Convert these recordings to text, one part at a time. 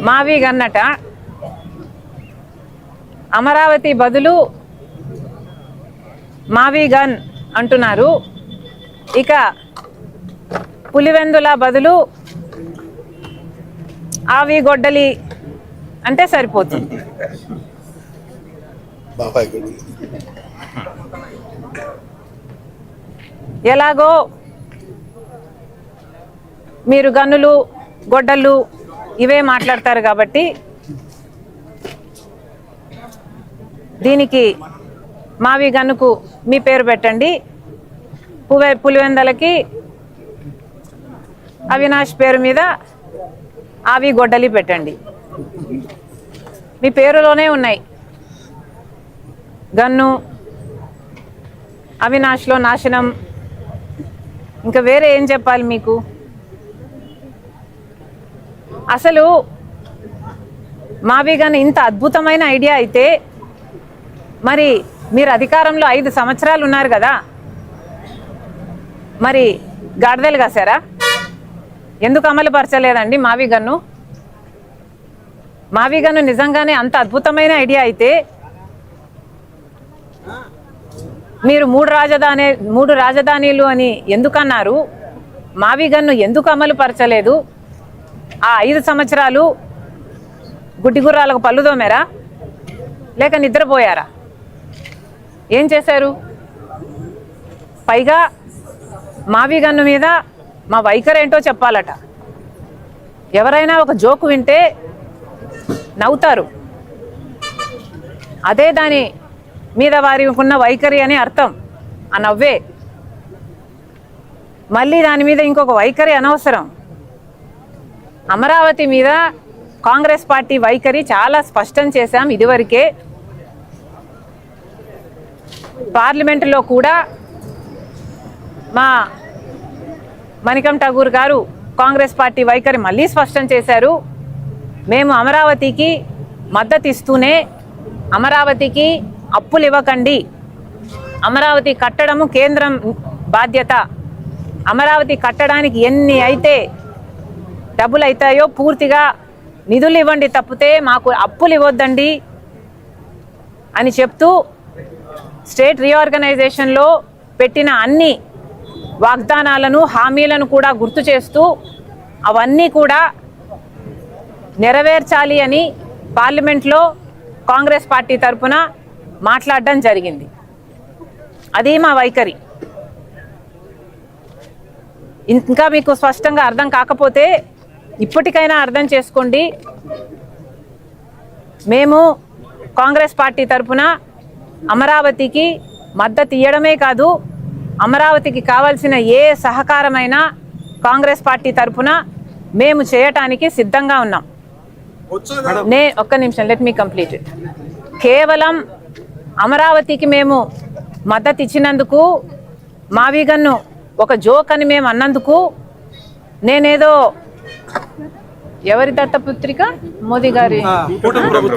మావి గన్నట అమరావతి బదులు మావి గన్ అంటున్నారు. ఇక పులివెందుల బదులు ఆవి గొడ్డలి అంటే సరిపోతుంది. ఎలాగో మీరు గన్నులు గొడ్డళ్ళు ఇవే మాట్లాడతారు కాబట్టి దీనికి మావి గన్నుకు మీ పేరు పెట్టండి, పులివెందలకి అవినాష్ పేరు మీద ఆవి గొడ్డలి పెట్టండి. మీ పేరులోనే ఉన్నాయి గన్ను, అవినాష్లో నాశనం, ఇంకా వేరే ఏం చెప్పాలి మీకు? అసలు మావి గన్ ఇంత అద్భుతమైన ఐడియా అయితే మరి మీరు అధికారంలో 5 సంవత్సరాలు ఉన్నారు కదా, మరి గాడిదలు కాసారా? ఎందుకు అమలు పరచలేదండి మావి గన్ను? మావి గన్ను నిజంగానే అంత అద్భుతమైన ఐడియా అయితే మీరు మూడు రాజధానిలు అని ఎందుకన్నారు? మావి గన్ను ఎందుకు అమలు పరచలేదు? ఆ 5 సంవత్సరాలు గుడ్డిగుర్రాలకు పళ్ళు దోమారా లేక నిద్రపోయారా? ఏం చేశారు? పైగా మావి గన్ను మీద మా వైఖరి ఏంటో చెప్పాలట. ఎవరైనా ఒక జోకు వింటే నవ్వుతారు, అదే దాని మీద వారికి ఉన్న వైఖరి అని అర్థం. ఆ నవ్వే. మళ్ళీ దాని మీద ఇంకొక వైఖరి అనవసరం. అమరావతి మీద కాంగ్రెస్ పార్టీ వైఖరి చాలా స్పష్టం చేశాం ఇదివరకే. పార్లమెంటులో కూడా మా మణికం ఠాగూర్ గారు కాంగ్రెస్ పార్టీ వైఖరి మళ్ళీ స్పష్టం చేశారు. మేము అమరావతికి మద్దతు ఇస్తూనే అమరావతికి అప్పులు ఇవ్వకండి, అమరావతి కట్టడము కేంద్రం బాధ్యత, అమరావతి కట్టడానికి ఎన్ని అయితే డబ్బులు అవుతాయో పూర్తిగా నిధులు ఇవ్వండి తప్పితే మాకు అప్పులు ఇవ్వద్దండి అని చెప్తూ స్టేట్ రీఆర్గనైజేషన్లో పెట్టిన అన్ని వాగ్దానాలను హామీలను కూడా గుర్తు చేస్తూ అవన్నీ కూడా నెరవేర్చాలి అని పార్లమెంట్లో కాంగ్రెస్ పార్టీ తరఫున మాట్లాడడం జరిగింది. అది మా వైఖరి. ఇంకా మీకు స్పష్టంగా అర్థం కాకపోతే ఇప్పటికైనా అర్థం చేసుకోండి. మేము కాంగ్రెస్ పార్టీ తరఫున అమరావతికి మద్దతు ఇవ్వడమే కాదు, అమరావతికి కావాల్సిన ఏ సహకారమైనా కాంగ్రెస్ పార్టీ తరఫున మేము చేయటానికి సిద్ధంగా ఉన్నాం. ఒక్క నిమిషం, లెట్ మీ కంప్లీట్ ఇట్. కేవలం అమరావతికి మేము మద్దతు ఇచ్చినందుకు, మావి గన్ను ఒక జోక్ అని మేము అన్నందుకు నేనేదో ఎవరి దత్తపుత్రిక? మోదీ గారి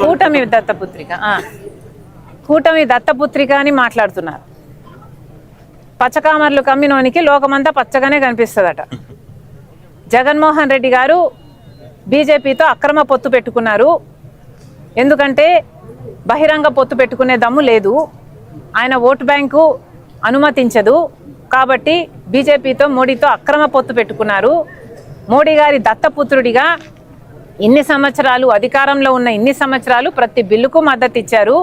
కూటమి దత్తపుత్రిక, కూటమి దత్తపుత్రిక అని మాట్లాడుతున్నారు. పచ్చకామర్లు కమ్మినోనికి లోకమంతా పచ్చగానే కనిపిస్తుందట. జగన్మోహన్ రెడ్డి గారు బీజేపీతో అక్రమ పొత్తు పెట్టుకున్నారు. ఎందుకంటే బహిరంగ పొత్తు పెట్టుకునే దమ్ము లేదు, ఆయన ఓటు బ్యాంకు అనుమతించదు కాబట్టి బీజేపీతో మోడీతో అక్రమ పొత్తు పెట్టుకున్నారు. మోడీ గారి దత్తపుత్రుడిగా ఇన్ని సంవత్సరాలు అధికారంలో ఉన్న ఇన్ని సంవత్సరాలు ప్రతి బిల్లుకు మద్దతు ఇచ్చారు.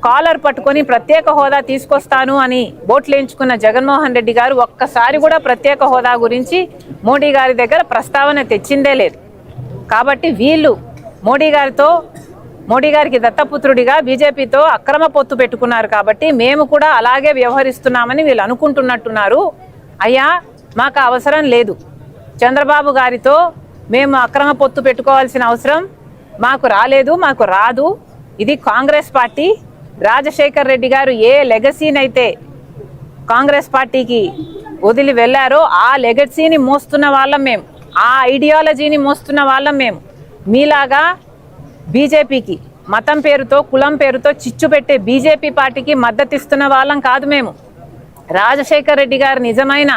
కాలర్ పట్టుకొని ప్రత్యేక హోదా తీసుకొస్తాను అని ఓట్లేయించుకున్న జగన్మోహన్ రెడ్డి గారు ఒక్కసారి కూడా ప్రత్యేక హోదా గురించి మోడీ గారి దగ్గర ప్రస్తావన తెచ్చిందే లేదు. కాబట్టి వీళ్ళు మోడీ గారికి దత్తపుత్రుడిగా బీజేపీతో అక్రమ పొత్తు పెట్టుకున్నారు కాబట్టి మేము కూడా అలాగే వ్యవహరిస్తున్నామని వీళ్ళు అనుకుంటున్నట్టున్నారు. అయ్యా, మాకు అవసరం లేదు. చంద్రబాబు గారితో మేము అక్రమ పొత్తు పెట్టుకోవాల్సిన అవసరం మాకు రాలేదు, మాకు రాదు. ఇది కాంగ్రెస్ పార్టీ. రాజశేఖర్ రెడ్డి గారు ఏ లెగసీనైతే కాంగ్రెస్ పార్టీకి వదిలి వెళ్ళారో ఆ లెగసీని మోస్తున్న వాళ్ళం మేము, ఆ ఐడియాలజీని మోస్తున్న వాళ్ళం మేము. మీలాగా బీజేపీకి మతం పేరుతో కులం పేరుతో చిచ్చు పెట్టే బీజేపీ పార్టీకి మద్దతు ఇస్తున్న వాళ్ళం కాదు మేము. రాజశేఖర్ రెడ్డి గారు నిజమైన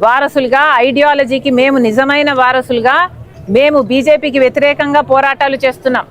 వారసులుగా, ఐడియాలజీకి మేము నిజమైన వారసులుగా మేము బీజేపీకి వ్యతిరేకంగా పోరాటాలు చేస్తున్నాం.